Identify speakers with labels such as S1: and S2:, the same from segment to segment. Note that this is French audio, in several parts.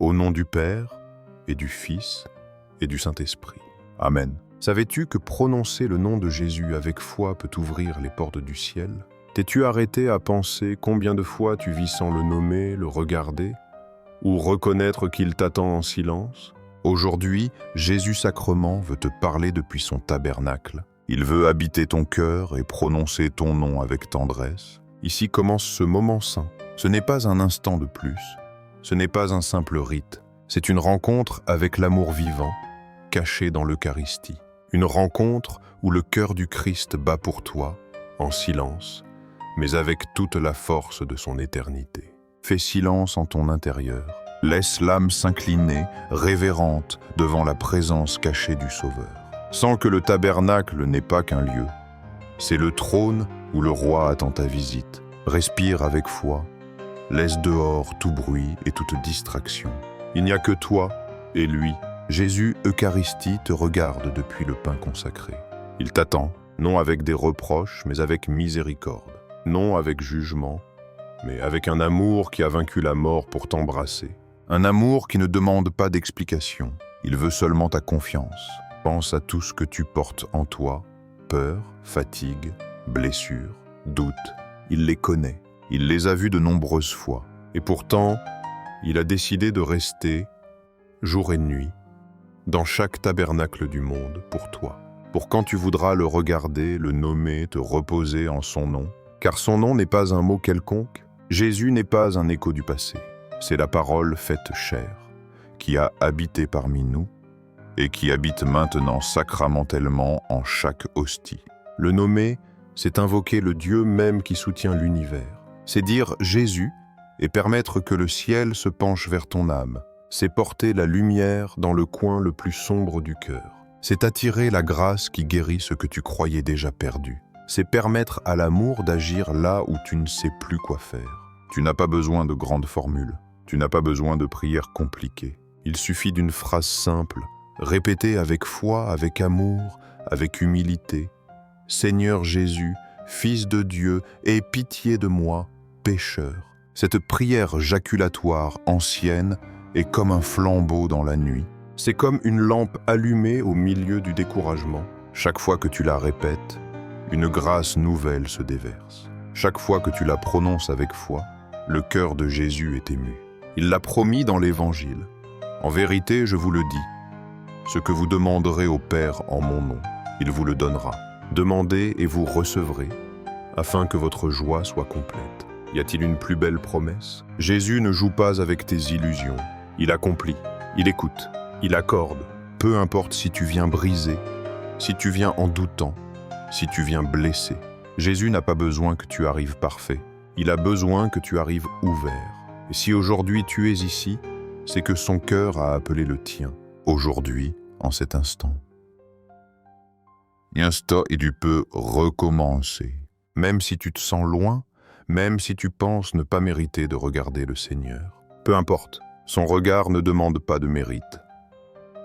S1: Au nom du Père, et du Fils, et du Saint-Esprit. Amen. Savais-tu que prononcer le nom de Jésus avec foi peut ouvrir les portes du ciel? T'es-tu arrêté à penser combien de fois tu vis sans le nommer, le regarder, ou reconnaître qu'il t'attend en silence? Aujourd'hui, Jésus-Sacrement veut te parler depuis son tabernacle. Il veut habiter ton cœur et prononcer ton nom avec tendresse. Ici commence ce moment saint. Ce n'est pas un instant de plus. Ce n'est pas un simple rite. C'est une rencontre avec l'amour vivant, caché dans l'Eucharistie. Une rencontre où le cœur du Christ bat pour toi, en silence, mais avec toute la force de son éternité. Fais silence en ton intérieur. Laisse l'âme s'incliner, révérente, devant la présence cachée du Sauveur. Sens que le tabernacle n'est pas qu'un lieu. C'est le trône où le roi attend ta visite. Respire avec foi. Laisse dehors tout bruit et toute distraction. Il n'y a que toi et lui. Jésus, Eucharistie, te regarde depuis le pain consacré. Il t'attend, non avec des reproches, mais avec miséricorde. Non avec jugement, mais avec un amour qui a vaincu la mort pour t'embrasser. Un amour qui ne demande pas d'explication. Il veut seulement ta confiance. Pense à tout ce que tu portes en toi. Peur, fatigue, blessure, doute. Il les connaît. Il les a vus de nombreuses fois. Et pourtant, il a décidé de rester, jour et nuit, dans chaque tabernacle du monde pour toi. Pour quand tu voudras le regarder, le nommer, te reposer en son nom. Car son nom n'est pas un mot quelconque. Jésus n'est pas un écho du passé. C'est la parole faite chair, qui a habité parmi nous et qui habite maintenant sacramentellement en chaque hostie. Le nommer, c'est invoquer le Dieu même qui soutient l'univers. C'est dire Jésus et permettre que le ciel se penche vers ton âme. C'est porter la lumière dans le coin le plus sombre du cœur. C'est attirer la grâce qui guérit ce que tu croyais déjà perdu. C'est permettre à l'amour d'agir là où tu ne sais plus quoi faire. Tu n'as pas besoin de grandes formules. Tu n'as pas besoin de prières compliquées. Il suffit d'une phrase simple, répétée avec foi, avec amour, avec humilité. Seigneur Jésus, Fils de Dieu, aie pitié de moi, pécheur. Cette prière jaculatoire ancienne est comme un flambeau dans la nuit. C'est comme une lampe allumée au milieu du découragement. Chaque fois que tu la répètes, une grâce nouvelle se déverse. Chaque fois que tu la prononces avec foi, le cœur de Jésus est ému. Il l'a promis dans l'Évangile. En vérité, je vous le dis, ce que vous demanderez au Père en mon nom, il vous le donnera. Demandez et vous recevrez, afin que votre joie soit complète. Y a-t-il une plus belle promesse? Jésus ne joue pas avec tes illusions. Il accomplit, il écoute, il accorde. Peu importe si tu viens brisé, si tu viens en doutant, si tu viens blessé. Jésus n'a pas besoin que tu arrives parfait. Il a besoin que tu arrives ouvert. Et si aujourd'hui tu es ici, c'est que son cœur a appelé le tien. Aujourd'hui, en cet instant. Et tu peux recommencer. Même si tu te sens loin, même si tu penses ne pas mériter de regarder le Seigneur. Peu importe, son regard ne demande pas de mérite,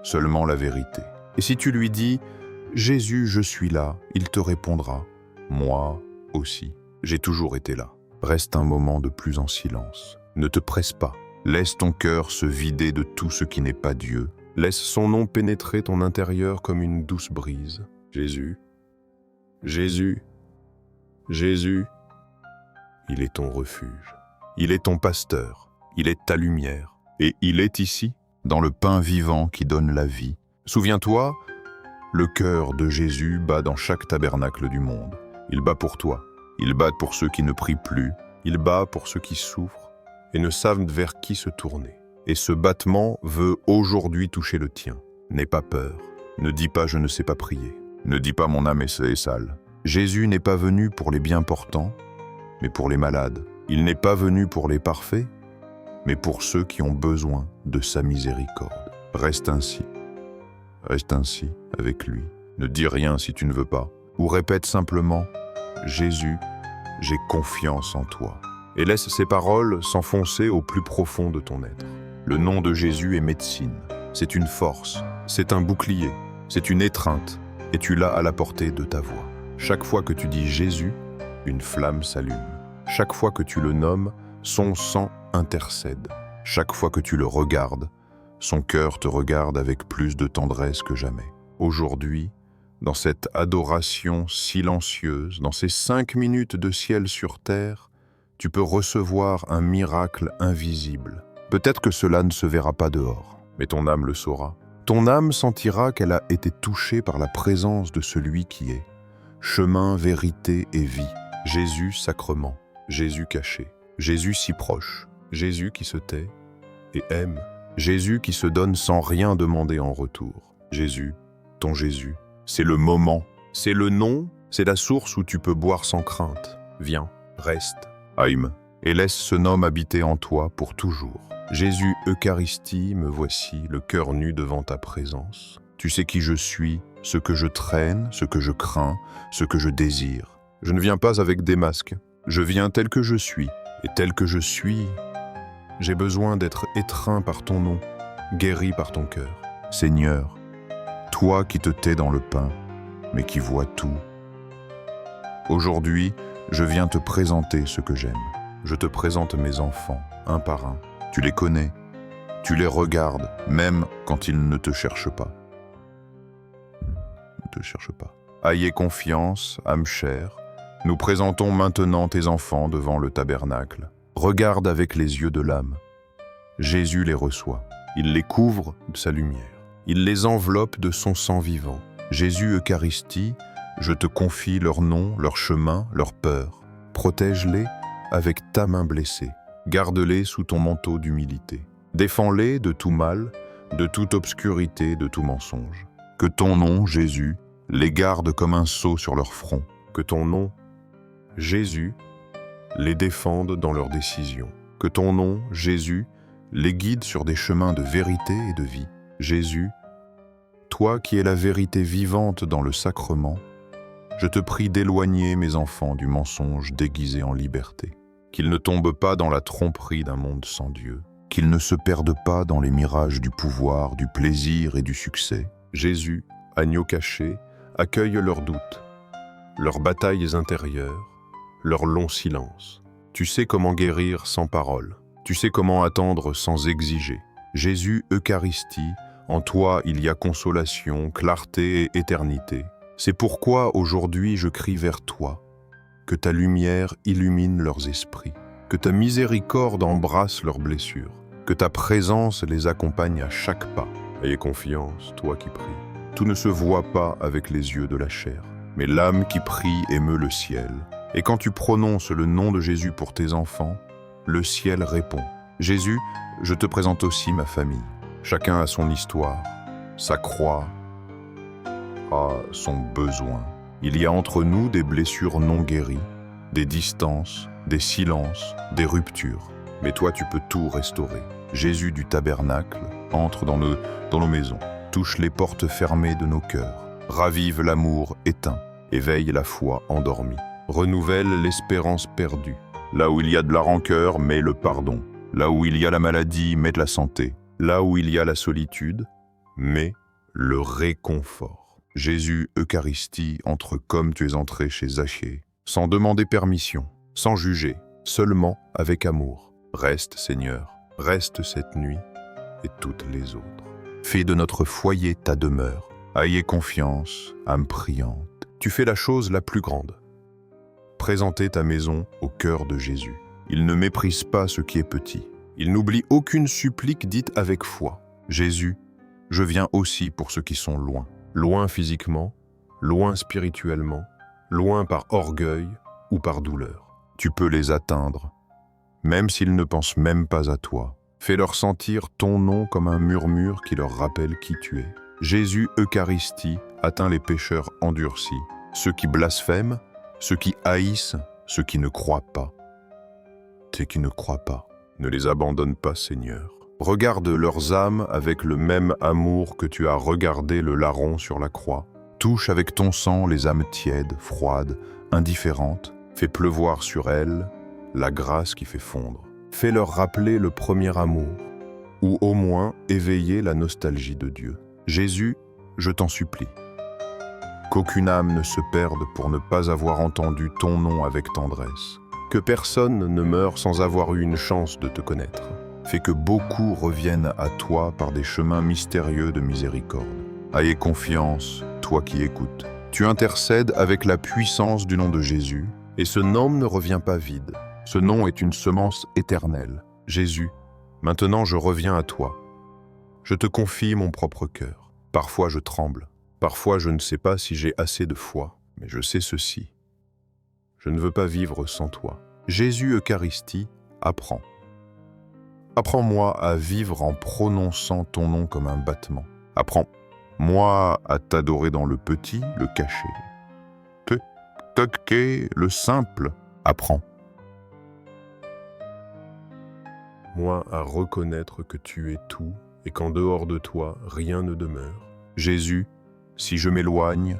S1: seulement la vérité. Et si tu lui dis « Jésus, je suis là », il te répondra « Moi aussi, j'ai toujours été là ». Reste un moment de plus en silence. Ne te presse pas. Laisse ton cœur se vider de tout ce qui n'est pas Dieu. Laisse son nom pénétrer ton intérieur comme une douce brise. Jésus, Jésus, Jésus. Il est ton refuge. Il est ton pasteur. Il est ta lumière. Et il est ici, dans le pain vivant qui donne la vie. Souviens-toi, le cœur de Jésus bat dans chaque tabernacle du monde. Il bat pour toi. Il bat pour ceux qui ne prient plus. Il bat pour ceux qui souffrent et ne savent vers qui se tourner. Et ce battement veut aujourd'hui toucher le tien. N'aie pas peur. Ne dis pas « je ne sais pas prier ». Ne dis pas « mon âme est sale ». Jésus n'est pas venu pour les bien portants, mais pour les malades. Il n'est pas venu pour les parfaits, mais pour ceux qui ont besoin de sa miséricorde. Reste ainsi avec lui. Ne dis rien si tu ne veux pas, ou répète simplement « Jésus, j'ai confiance en toi ». Et laisse ces paroles s'enfoncer au plus profond de ton être. Le nom de Jésus est médecine, c'est une force, c'est un bouclier, c'est une étreinte, et tu l'as à la portée de ta voix. Chaque fois que tu dis Jésus, une flamme s'allume. Chaque fois que tu le nommes, son sang intercède. Chaque fois que tu le regardes, son cœur te regarde avec plus de tendresse que jamais. Aujourd'hui, dans cette adoration silencieuse, dans ces 5 minutes de ciel sur terre, tu peux recevoir un miracle invisible. Peut-être que cela ne se verra pas dehors, mais ton âme le saura. Ton âme sentira qu'elle a été touchée par la présence de celui qui est chemin, vérité et vie. Jésus sacrement, Jésus caché, Jésus si proche, Jésus qui se tait et aime, Jésus qui se donne sans rien demander en retour. Jésus, ton Jésus, c'est le moment, c'est le nom, c'est la source où tu peux boire sans crainte. Viens, reste, aime, et laisse ce nom habiter en toi pour toujours. Jésus, Eucharistie, me voici, le cœur nu devant ta présence. Tu sais qui je suis, ce que je traîne, ce que je crains, ce que je désire. Je ne viens pas avec des masques, je viens tel que je suis, et tel que je suis, j'ai besoin d'être étreint par ton nom, guéri par ton cœur. Seigneur, toi qui te tais dans le pain, mais qui vois tout. Aujourd'hui, je viens te présenter ce que j'aime. Je te présente mes enfants, un par un. Tu les connais, tu les regardes, même quand ils ne te cherchent pas. Ne te cherche pas. Ayez confiance, âme chère. Nous présentons maintenant tes enfants devant le tabernacle. Regarde avec les yeux de l'âme. Jésus les reçoit. Il les couvre de sa lumière. Il les enveloppe de son sang vivant. Jésus Eucharistie, je te confie leur nom, leur chemin, leur peur. Protège-les avec ta main blessée. Garde-les sous ton manteau d'humilité. Défends-les de tout mal, de toute obscurité, de tout mensonge. Que ton nom, Jésus, les garde comme un sceau sur leur front. Que ton nom, Jésus, les défende dans leurs décisions. Que ton nom, Jésus, les guide sur des chemins de vérité et de vie. Jésus, toi qui es la vérité vivante dans le sacrement, je te prie d'éloigner mes enfants du mensonge déguisé en liberté. Qu'ils ne tombent pas dans la tromperie d'un monde sans Dieu. Qu'ils ne se perdent pas dans les mirages du pouvoir, du plaisir et du succès. Jésus, agneau caché, accueille leurs doutes, leurs batailles intérieures, leur long silence. Tu sais comment guérir sans parole. Tu sais comment attendre sans exiger. Jésus, Eucharistie, en toi il y a consolation, clarté et éternité. C'est pourquoi aujourd'hui je crie vers toi, que ta lumière illumine leurs esprits, que ta miséricorde embrasse leurs blessures, que ta présence les accompagne à chaque pas. Ayez confiance, toi qui pries. Tout ne se voit pas avec les yeux de la chair, mais l'âme qui prie émeut le ciel. Et quand tu prononces le nom de Jésus pour tes enfants, le ciel répond. Jésus, je te présente aussi ma famille. Chacun a son histoire, sa croix, a son besoin. Il y a entre nous des blessures non guéries, des distances, des silences, des ruptures. Mais toi, tu peux tout restaurer. Jésus du tabernacle entre dans nos maisons, touche les portes fermées de nos cœurs, ravive l'amour éteint, éveille la foi endormie. Renouvelle l'espérance perdue. Là où il y a de la rancœur, mets le pardon. Là où il y a la maladie, mets de la santé. Là où il y a la solitude, mets le réconfort. Jésus, Eucharistie, entre comme tu es entré chez Zachée, sans demander permission, sans juger, seulement avec amour. Reste, Seigneur, reste cette nuit et toutes les autres. Fais de notre foyer ta demeure. Ayez confiance, âme priante. Tu fais la chose la plus grande. Présenter ta maison au cœur de Jésus. Il ne méprise pas ce qui est petit. Il n'oublie aucune supplique dite avec foi. Jésus, je viens aussi pour ceux qui sont loin. Loin physiquement, loin spirituellement, loin par orgueil ou par douleur. Tu peux les atteindre, même s'ils ne pensent même pas à toi. Fais-leur sentir ton nom comme un murmure qui leur rappelle qui tu es. Jésus, Eucharistie, atteint les pécheurs endurcis, ceux qui blasphèment, ceux qui haïssent, ceux qui ne croient pas. Ceux qui ne croient pas, ne les abandonne pas, Seigneur. Regarde leurs âmes avec le même amour que tu as regardé le larron sur la croix. Touche avec ton sang les âmes tièdes, froides, indifférentes. Fais pleuvoir sur elles la grâce qui fait fondre. Fais-leur rappeler le premier amour, ou au moins éveiller la nostalgie de Dieu. Jésus, je t'en supplie. Qu'aucune âme ne se perde pour ne pas avoir entendu ton nom avec tendresse. Que personne ne meure sans avoir eu une chance de te connaître. fais que beaucoup reviennent à toi par des chemins mystérieux de miséricorde. Ayez confiance, toi qui écoutes. Tu intercèdes avec la puissance du nom de Jésus, et ce nom ne revient pas vide. Ce nom est une semence éternelle. Jésus, maintenant je reviens à toi. Je te confie mon propre cœur. Parfois je tremble. Parfois je ne sais pas si j'ai assez de foi. Mais je sais ceci. Je ne veux pas vivre sans toi. Jésus Eucharistie, apprends. Apprends-moi à vivre en prononçant ton nom comme un battement. Apprends-moi à t'adorer dans le petit, le caché. Le simple. Apprends. Moi à reconnaître que tu es tout et qu'en dehors de toi, rien ne demeure. Jésus, si je m'éloigne,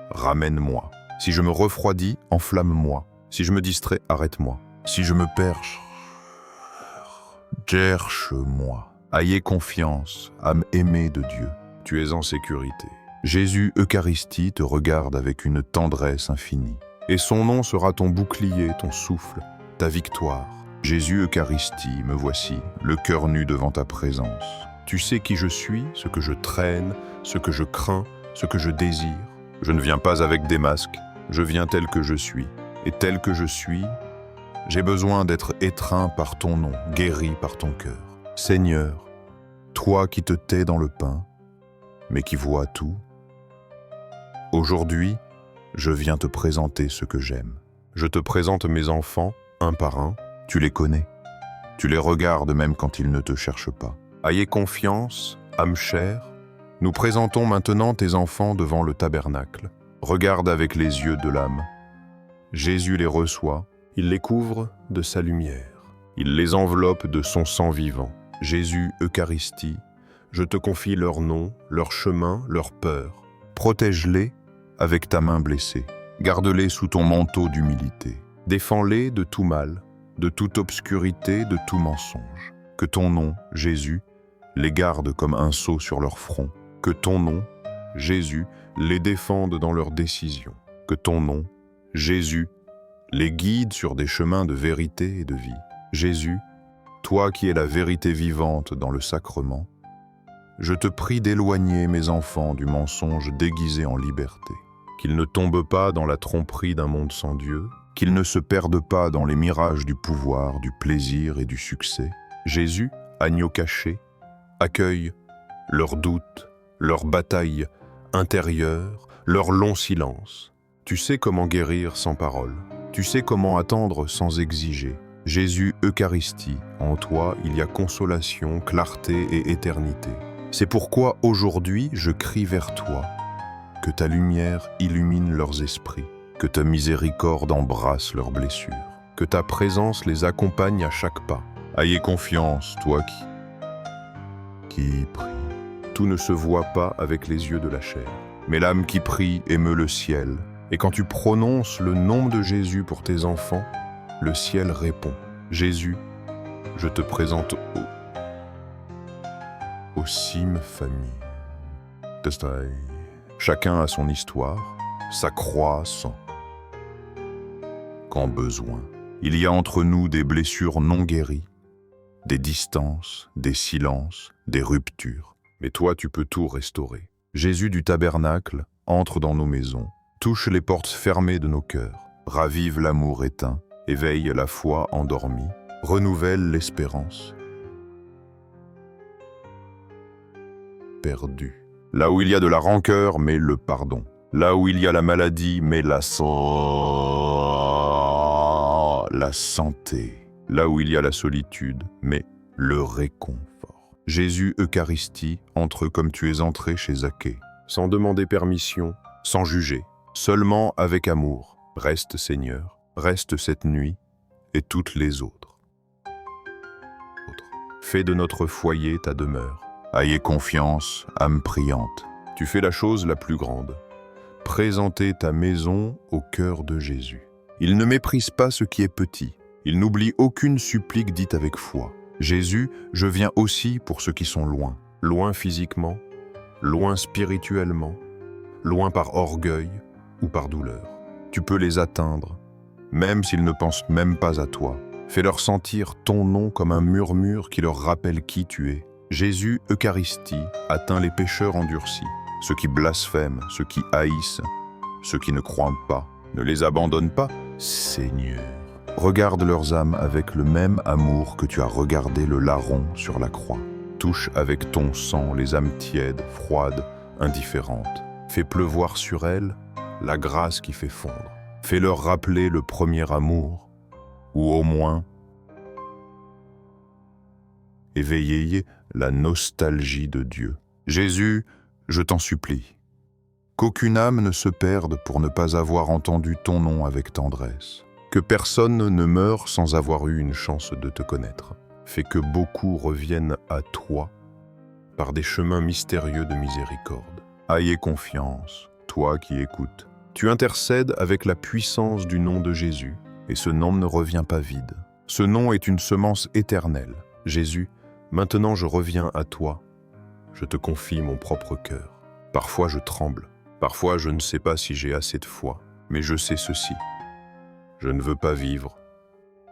S1: ramène-moi. Si je me refroidis, enflamme-moi. Si je me distrais, arrête-moi. Si je me perds, cherche-moi. Ayez confiance, âme aimée de Dieu. Tu es en sécurité. Jésus Eucharistie te regarde avec une tendresse infinie. Et son nom sera ton bouclier, ton souffle, ta victoire. Jésus Eucharistie, me voici, le cœur nu devant ta présence. Tu sais qui je suis, ce que je traîne, ce que je crains, ce que je désire. Je ne viens pas avec des masques, je viens tel que je suis. Et tel que je suis, j'ai besoin d'être étreint par ton nom, guéri par ton cœur. Seigneur, toi qui te tais dans le pain, mais qui vois tout, aujourd'hui, je viens te présenter ce que j'aime. Je te présente mes enfants, un par un, tu les connais. Tu les regardes même quand ils ne te cherchent pas. Ayez confiance, âme chère, nous présentons maintenant tes enfants devant le tabernacle. Regarde avec les yeux de l'âme. Jésus les reçoit, il les couvre de sa lumière. Il les enveloppe de son sang vivant. Jésus Eucharistie, je te confie leur nom, leur chemin, leur peur. Protège-les avec ta main blessée. Garde-les sous ton manteau d'humilité. Défends-les de tout mal, de toute obscurité, de tout mensonge. Que ton nom, Jésus, les garde comme un sceau sur leur front. Que ton nom, Jésus, les défende dans leurs décisions. Que ton nom, Jésus, les guide sur des chemins de vérité et de vie. Jésus, toi qui es la vérité vivante dans le sacrement, je te prie d'éloigner mes enfants du mensonge déguisé en liberté. Qu'ils ne tombent pas dans la tromperie d'un monde sans Dieu, qu'ils ne se perdent pas dans les mirages du pouvoir, du plaisir et du succès. Jésus, agneau caché, accueille leurs doutes, leurs batailles intérieures, leurs longs silences. Tu sais comment guérir sans parole. Tu sais comment attendre sans exiger. Jésus Eucharistie, en toi il y a consolation, clarté et éternité. C'est pourquoi aujourd'hui je crie vers toi, que ta lumière illumine leurs esprits, que ta miséricorde embrasse leurs blessures, que ta présence les accompagne à chaque pas. Ayez confiance, toi qui prie. Tout ne se voit pas avec les yeux de la chair, mais l'âme qui prie émeut le ciel. Et quand tu prononces le nom de Jésus pour tes enfants, le ciel répond. Jésus, je te présente aux cimes familles. Chacun a son histoire, sa croix, son quand besoin. Il y a entre nous des blessures non guéries, des distances, des silences, des ruptures. Mais toi, tu peux tout restaurer. Jésus du tabernacle entre dans nos maisons, touche les portes fermées de nos cœurs, ravive l'amour éteint, éveille la foi endormie, renouvelle l'espérance perdue. Là où il y a de la rancœur, mets le pardon. Là où il y a la maladie, mets la santé. Là où il y a la solitude, mets le réconfort. Jésus Eucharistie, entre comme tu es entré chez Zaché, sans demander permission, sans juger, seulement avec amour. Reste Seigneur, reste cette nuit et toutes les autres. Fais de notre foyer ta demeure. Ayez confiance, âme priante. Tu fais la chose la plus grande. Présenter ta maison au cœur de Jésus. Il ne méprise pas ce qui est petit. Il n'oublie aucune supplique dite avec foi. Jésus, je viens aussi pour ceux qui sont loin. Loin physiquement, loin spirituellement, loin par orgueil ou par douleur. Tu peux les atteindre, même s'ils ne pensent même pas à toi. Fais-leur sentir ton nom comme un murmure qui leur rappelle qui tu es. Jésus, Eucharistie, atteint les pécheurs endurcis, ceux qui blasphèment, ceux qui haïssent, ceux qui ne croient pas. Ne les abandonne pas, Seigneur. Regarde leurs âmes avec le même amour que tu as regardé le larron sur la croix. Touche avec ton sang les âmes tièdes, froides, indifférentes. Fais pleuvoir sur elles la grâce qui fait fondre. Fais-leur rappeler le premier amour, ou au moins éveiller la nostalgie de Dieu. Jésus, je t'en supplie, qu'aucune âme ne se perde pour ne pas avoir entendu ton nom avec tendresse. Que personne ne meure sans avoir eu une chance de te connaître. Fais que beaucoup reviennent à toi par des chemins mystérieux de miséricorde. Ayez confiance, toi qui écoutes. Tu intercèdes avec la puissance du nom de Jésus, et ce nom ne revient pas vide. Ce nom est une semence éternelle. Jésus, maintenant je reviens à toi. Je te confie mon propre cœur. Parfois je tremble, parfois je ne sais pas si j'ai assez de foi, mais je sais ceci. Je ne veux pas vivre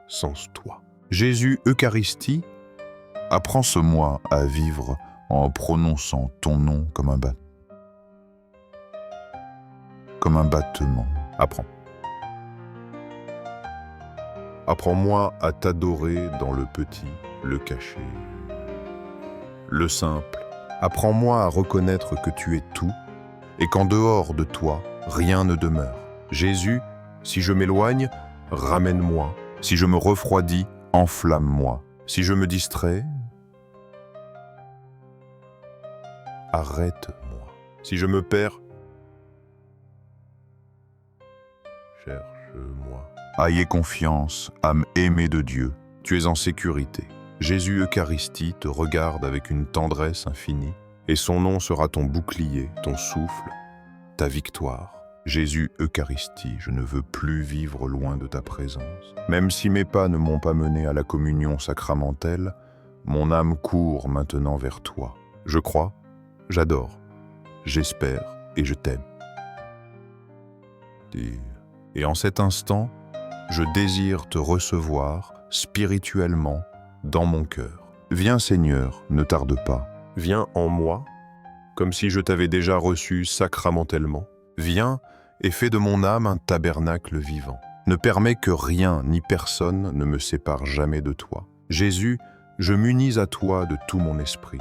S1: sans toi. Jésus, Eucharistie, apprends-moi à vivre en prononçant ton nom comme un battement. Apprends. Apprends-moi à t'adorer dans le petit, le caché, le simple. Apprends-moi à reconnaître que tu es tout et qu'en dehors de toi, rien ne demeure. Jésus, si je m'éloigne, ramène-moi. Si je me refroidis, enflamme-moi. Si je me distrais, arrête-moi. Si je me perds, cherche-moi. Ayez confiance, âme aimée de Dieu. Tu es en sécurité. Jésus Eucharistie te regarde avec une tendresse infinie, et son nom sera ton bouclier, ton souffle, ta victoire. Jésus Eucharistie, je ne veux plus vivre loin de ta présence. Même si mes pas ne m'ont pas mené à la communion sacramentelle, mon âme court maintenant vers toi. Je crois, j'adore, j'espère et je t'aime. Et en cet instant, je désire te recevoir spirituellement dans mon cœur. Viens Seigneur, ne tarde pas. Viens en moi, comme si je t'avais déjà reçu sacramentellement. Viens et fais de mon âme un tabernacle vivant. Ne permets que rien ni personne ne me sépare jamais de toi. Jésus, je m'unis à toi de tout mon esprit,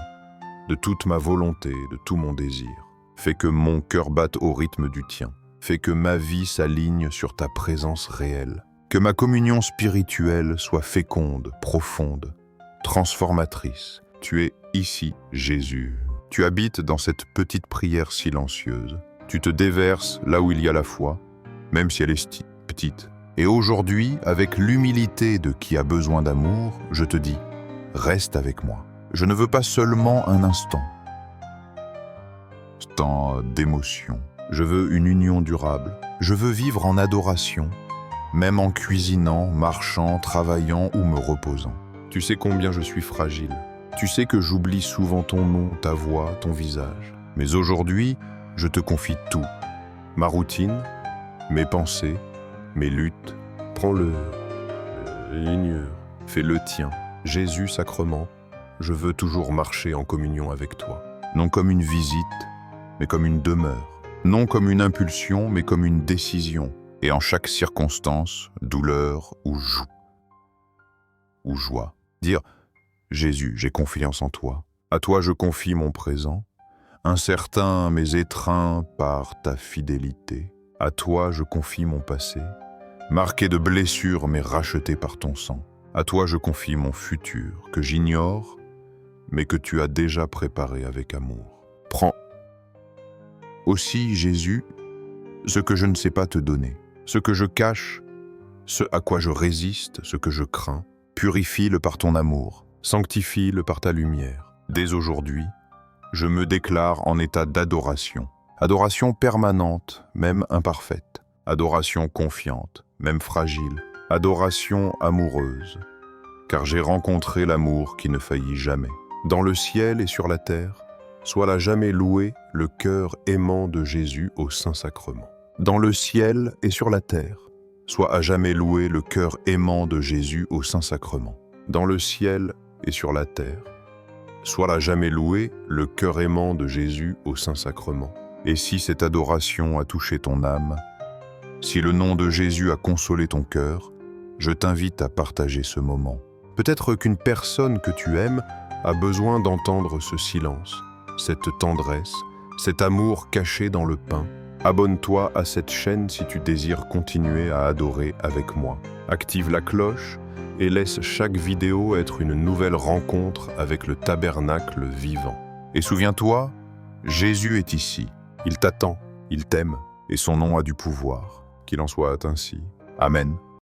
S1: de toute ma volonté, de tout mon désir. Fais que mon cœur batte au rythme du tien. Fais que ma vie s'aligne sur ta présence réelle. Que ma communion spirituelle soit féconde, profonde, transformatrice. Tu es ici, Jésus. Tu habites dans cette petite prière silencieuse. Tu te déverses là où il y a la foi, même si elle est petite. Et aujourd'hui, avec l'humilité de qui a besoin d'amour, je te dis, reste avec moi. Je ne veux pas seulement un instant d'émotion. Je veux une union durable. Je veux vivre en adoration, même en cuisinant, marchant, travaillant ou me reposant. Tu sais combien je suis fragile. Tu sais que j'oublie souvent ton nom, ta voix, ton visage. Mais aujourd'hui, je te confie tout. Ma routine, mes pensées, mes luttes. Prends-le, l'ignore, fais-le tien. Jésus sacrement, je veux toujours marcher en communion avec toi. Non comme une visite, mais comme une demeure. Non comme une impulsion, mais comme une décision. Et en chaque circonstance, douleur ou joie. Dire, Jésus, j'ai confiance en toi. À toi je confie mon présent. Incertain mais étreint par ta fidélité. À toi je confie mon passé. Marqué de blessures mais racheté par ton sang. À toi je confie mon futur, que j'ignore, mais que tu as déjà préparé avec amour. Prends aussi, Jésus, ce que je ne sais pas te donner, ce que je cache, ce à quoi je résiste, ce que je crains. Purifie-le par ton amour, sanctifie-le par ta lumière. Dès aujourd'hui, je me déclare en état d'adoration. Adoration permanente, même imparfaite. Adoration confiante, même fragile. Adoration amoureuse, car j'ai rencontré l'amour qui ne faillit jamais. Dans le ciel et sur la terre, soit jamais loué le cœur aimant de Jésus au Saint-Sacrement. Dans le ciel et sur la terre, Sois à jamais loué le cœur aimant de Jésus au Saint-Sacrement. Dans le ciel et sur la terre, sois à jamais loué le cœur aimant de Jésus au Saint-Sacrement. Et si cette adoration a touché ton âme, si le nom de Jésus a consolé ton cœur, je t'invite à partager ce moment. Peut-être qu'une personne que tu aimes a besoin d'entendre ce silence, cette tendresse, cet amour caché dans le pain. Abonne-toi à cette chaîne si tu désires continuer à adorer avec moi. Active la cloche et laisse chaque vidéo être une nouvelle rencontre avec le tabernacle vivant. Et souviens-toi, Jésus est ici. Il t'attend, il t'aime, et son nom a du pouvoir. Qu'il en soit ainsi. Amen.